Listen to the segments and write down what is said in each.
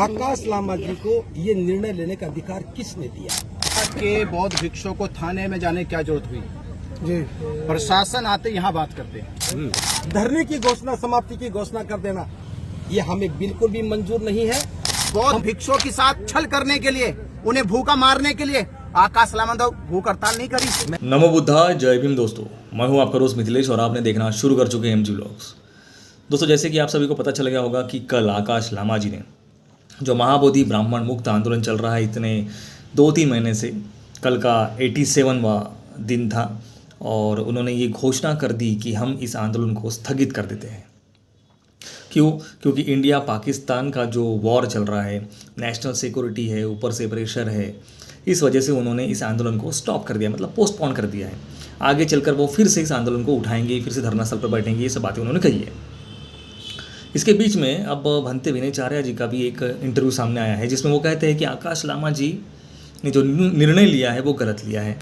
आकाश लामा जी को ये निर्णय लेने का अधिकार किसने दिया? के बौद्ध भिक्षुओं को थाने में जाने की क्या जरूरत हुई? जी, प्रशासन आते यहाँ बात करते। धरने की घोषणा, समाप्ति की घोषणा कर देना, ये हमें बिल्कुल भी मंजूर नहीं है। बौद्ध भिक्षुओं के साथ छल करने के लिए, उन्हें भूखा मारने के लिए आकाश लामा भूख हड़ताल नहीं करी। नमो बुद्धा, जय भीम। दोस्तों, मैं हूं आपका दोस्त मिथिलेश और आपने देखना शुरू कर चुके हैं एमजी व्लॉग्स। दोस्तों, जैसे कि आप सभी को पता चल गया होगा कि कल आकाश लामा जी ने जो महाबोधि ब्राह्मण मुक्त आंदोलन चल रहा है इतने 2-3 महीने से, कल का 87वां दिन था और उन्होंने ये घोषणा कर दी कि हम इस आंदोलन को स्थगित कर देते हैं। क्यों? क्योंकि इंडिया पाकिस्तान का जो वॉर चल रहा है, नेशनल सिक्योरिटी है, ऊपर से प्रेशर है, इस वजह से उन्होंने इस आंदोलन को स्टॉप कर दिया, मतलब पोस्टपोन कर दिया है। आगे चलकर वो फिर से इस आंदोलन को उठाएंगे, फिर से धरनास्थल पर बैठेंगे, ये सब बातें उन्होंने कही है। इसके बीच में अब भंते विनयचार्य जी का भी एक इंटरव्यू सामने आया है जिसमें वो कहते हैं कि आकाश लामा जी ने जो निर्णय लिया है वो गलत लिया है,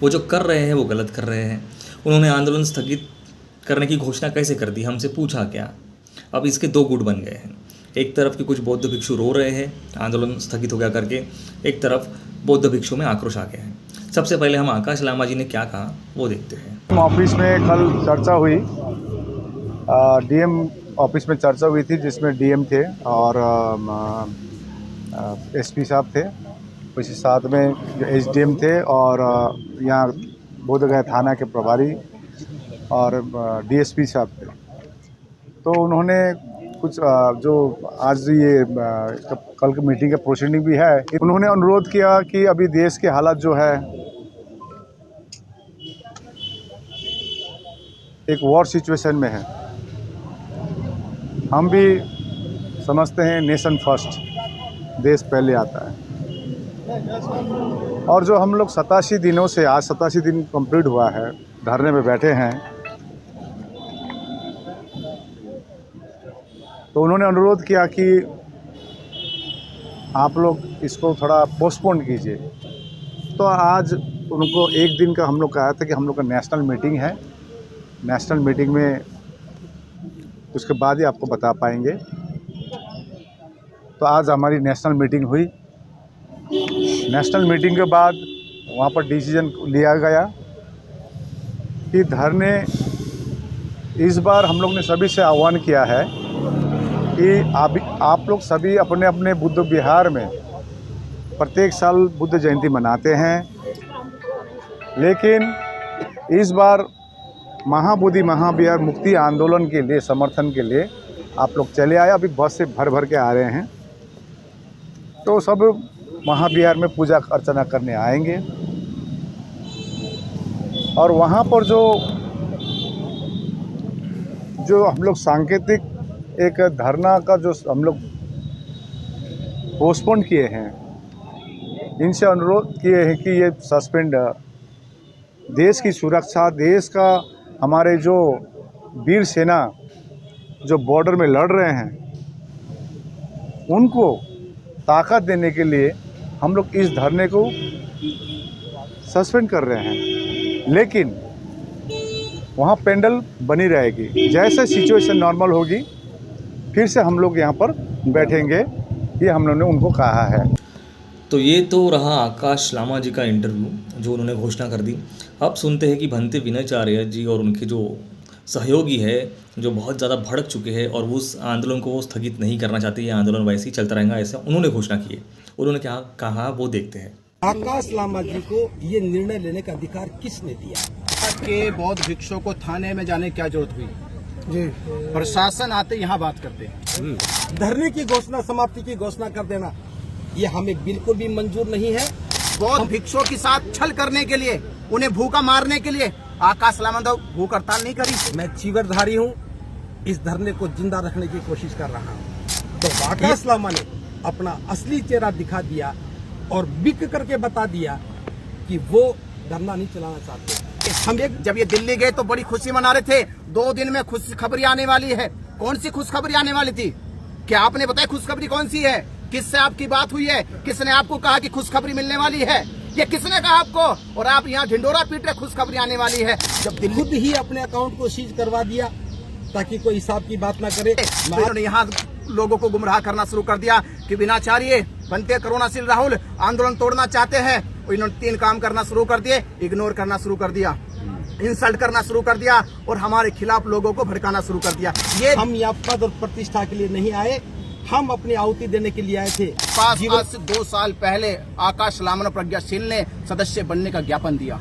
वो जो कर रहे हैं वो गलत कर रहे हैं। उन्होंने आंदोलन स्थगित करने की घोषणा कैसे कर दी, हमसे पूछा क्या? अब इसके 2 गुट बन गए हैं। एक तरफ के कुछ बौद्ध भिक्षु रो रहे हैं आंदोलन स्थगित हो गया करके, एक तरफ बौद्ध भिक्षु में आक्रोश आ गया है। सबसे पहले हम आकाश लामा जी ने क्या कहा वो देखते हैं। ऑफिस में कल चर्चा हुई, डीएम ऑफिस में चर्चा हुई थी जिसमें डीएम थे और एसपी साहब थे, उसी साथ में जो एसडीएम थे और यहाँ बोधगया थाना के प्रभारी और डीएसपी साहब थे। तो उन्होंने कुछ जो आज ये कल की मीटिंग का प्रोसीडिंग भी है, उन्होंने अनुरोध किया कि अभी देश के हालात जो है एक वॉर सिचुएशन में है। हम भी समझते हैं नेशन फर्स्ट, देश पहले आता है। और जो हम लोग 87 दिनों से, आज 87 दिन कंप्लीट हुआ है, धरने में बैठे हैं, तो उन्होंने अनुरोध किया कि आप लोग इसको थोड़ा पोस्टपोन कीजिए। तो आज उनको एक दिन का हम लोग कहा था कि हम लोग का नेशनल मीटिंग है, नेशनल मीटिंग में उसके बाद ही आपको बता पाएंगे। तो आज हमारी नेशनल मीटिंग हुई। नेशनल मीटिंग के बाद वहाँ पर डिसीजन लिया गया कि धरने, इस बार हम लोग ने सभी से आह्वान किया है कि आप लोग सभी अपने अपने बुद्ध विहार में प्रत्येक साल बुद्ध जयंती मनाते हैं, लेकिन इस बार महाबोधि महाविहार मुक्ति आंदोलन के लिए, समर्थन के लिए आप लोग चले आए। अभी बस से भर भर के आ रहे हैं, तो सब महाविहार में पूजा अर्चना करने आएंगे और वहाँ पर जो हम लोग सांकेतिक एक धरना का जो हम लोग पोस्टपोन किए हैं, इनसे अनुरोध किए हैं कि ये सस्पेंड, देश की सुरक्षा, देश का, हमारे जो वीर सेना जो बॉर्डर में लड़ रहे हैं, उनको ताकत देने के लिए हम लोग इस धरने को सस्पेंड कर रहे हैं। लेकिन वहाँ पेंडल बनी रहेगी, जैसे सिचुएशन नॉर्मल होगी फिर से हम लोग यहाँ पर बैठेंगे, ये हम लोगों ने उनको कहा है। तो ये तो रहा आकाश लामा जी का इंटरव्यू जो उन्होंने घोषणा कर दी। अब सुनते हैं कि भंते विनयचार्य जी और उनके जो सहयोगी है, जो बहुत ज़्यादा भड़क चुके हैं और उस आंदोलन को वो स्थगित नहीं करना चाहते, ये आंदोलन वैसे ही चलता रहेगा, ऐसा उन्होंने घोषणा की है। उन्होंने क्या कहा वो देखते हैं। आकाश लामा जी को ये निर्णय लेने का अधिकार किसने दिया? के बौद्ध भिक्षुओं को थाने में जाने की क्या जरूरत हुई? जी, प्रशासन आते यहाँ बात करते। धरने की घोषणा, समाप्ति की घोषणा कर देना, ये हमें बिल्कुल भी मंजूर नहीं है। बौद्ध भिक्षुओं के साथ छल करने के लिए, उन्हें भूखा मारने के लिए आकाश लामा भूख हड़ताल नहीं करी। मैं चीवरधारी हूँ, इस धरने को जिंदा रखने की कोशिश कर रहा हूँ। तो आकाश लामा ने अपना असली चेहरा दिखा दिया और बिक करके बता दिया कि वो धरना नहीं चलाना चाहते। हम जब ये दिल्ली गए तो बड़ी खुशी मना रहे थे, 2 दिन में खुशखबरी आने वाली है। कौन सी खुशखबरी आने वाली थी? क्या आपने बताया खुशखबरी कौन सी है? किससे आपकी बात हुई है? किसने आपको कहा कि खुशखबरी मिलने वाली है? ये किसने कहा आपको? और आप यहाँ ढिंडोरा पीट रहे खुशखबरी आने वाली है। जब दिल्ली खुद ही अपने अकाउंट को सीज करवा दिया ताकि कोई हिसाब की बात ना करे। यहाँ लोगों को गुमराह करना शुरू कर दिया कि बिनाचार्य बनते करुणाशील राहुल आंदोलन तोड़ना चाहते हैं। इन्होंने 3 काम करना शुरू कर दिए, इग्नोर करना शुरू कर दिया, इंसल्ट करना शुरू कर दिया और हमारे खिलाफ लोगों को भड़काना शुरू कर दिया। ये हम यहाँ पद और प्रतिष्ठा के लिए नहीं आए, हम अपनी आहुति देने के लिए आए थे। आज से 2 साल पहले आकाश लामा और प्रज्ञाशील ने सदस्य बनने का ज्ञापन दिया।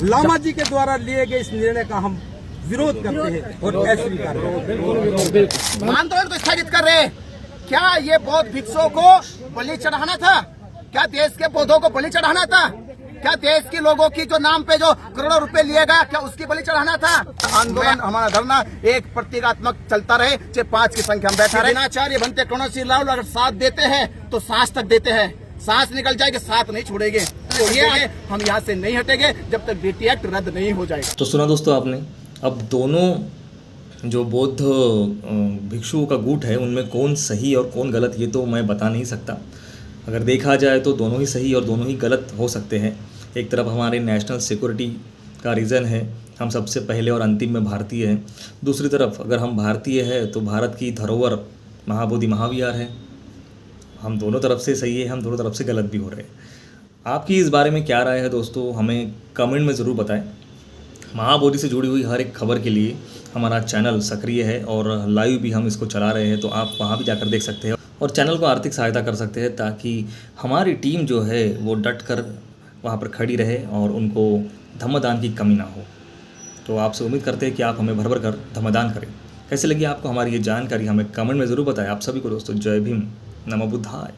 लामा जी के द्वारा लिए गए इस निर्णय का हम विरोध करते हैं और अस्वीकार करते हैं। आंदोलन को स्थगित कर रहे। क्या ये बौद्ध भिक्षुओं को बलि चढ़ाना था? क्या देश के बौद्धों को बलि चढ़ाना था? क्या देश के लोगों की जो नाम पे जो करोड़ों रुपए लिए गया, क्या उसकी बलि चढ़ाना था? आंदोलन हमारा धरना एक प्रतीकात्मक चलता रहे, चाहे 5 की संख्या में बैठा रहे। बिनाचार्य बनते करुणाशील राहुल अगर साथ देते हैं तो सांस तक देते हैं, सांस निकल जाएगी, साथ नहीं छोड़ेंगे। तो ये हम यहाँ से नहीं हटेंगे जब तक डीटी एक्ट रद्द नहीं हो जाएगा। तो सुना दोस्तों आपने, अब दोनों जो बौद्ध भिक्षुओं का गुट है उनमें कौन सही और कौन गलत ये तो मैं बता नहीं सकता। अगर देखा जाए तो दोनों ही सही और दोनों ही गलत हो सकते हैं। एक तरफ हमारे नेशनल सिक्योरिटी का रीज़न है, हम सबसे पहले और अंतिम में भारतीय हैं। दूसरी तरफ अगर हम भारतीय हैं तो भारत की धरोहर महाबोधि महाविहार है। हम दोनों तरफ से सही है, हम दोनों तरफ से गलत भी हो रहे हैं। आपकी इस बारे में क्या राय है दोस्तों, हमें कमेंट में ज़रूर बताएं। महाबोधि से जुड़ी हुई हर एक खबर के लिए हमारा चैनल सक्रिय है और लाइव भी हम इसको चला रहे हैं, तो आप वहाँ भी जाकर देख सकते हैं और चैनल को आर्थिक सहायता कर सकते हैं ताकि हमारी टीम जो है वो डट कर वहाँ पर खड़ी रहे और उनको धम्मदान की कमी ना हो। तो आपसे उम्मीद करते हैं कि आप हमें भर भर कर धम्मदान करें। कैसे लगी आपको हमारी ये जानकारी, हमें कमेंट में ज़रूर बताएं। आप सभी को दोस्तों जय भीम, नमो बुद्धाय।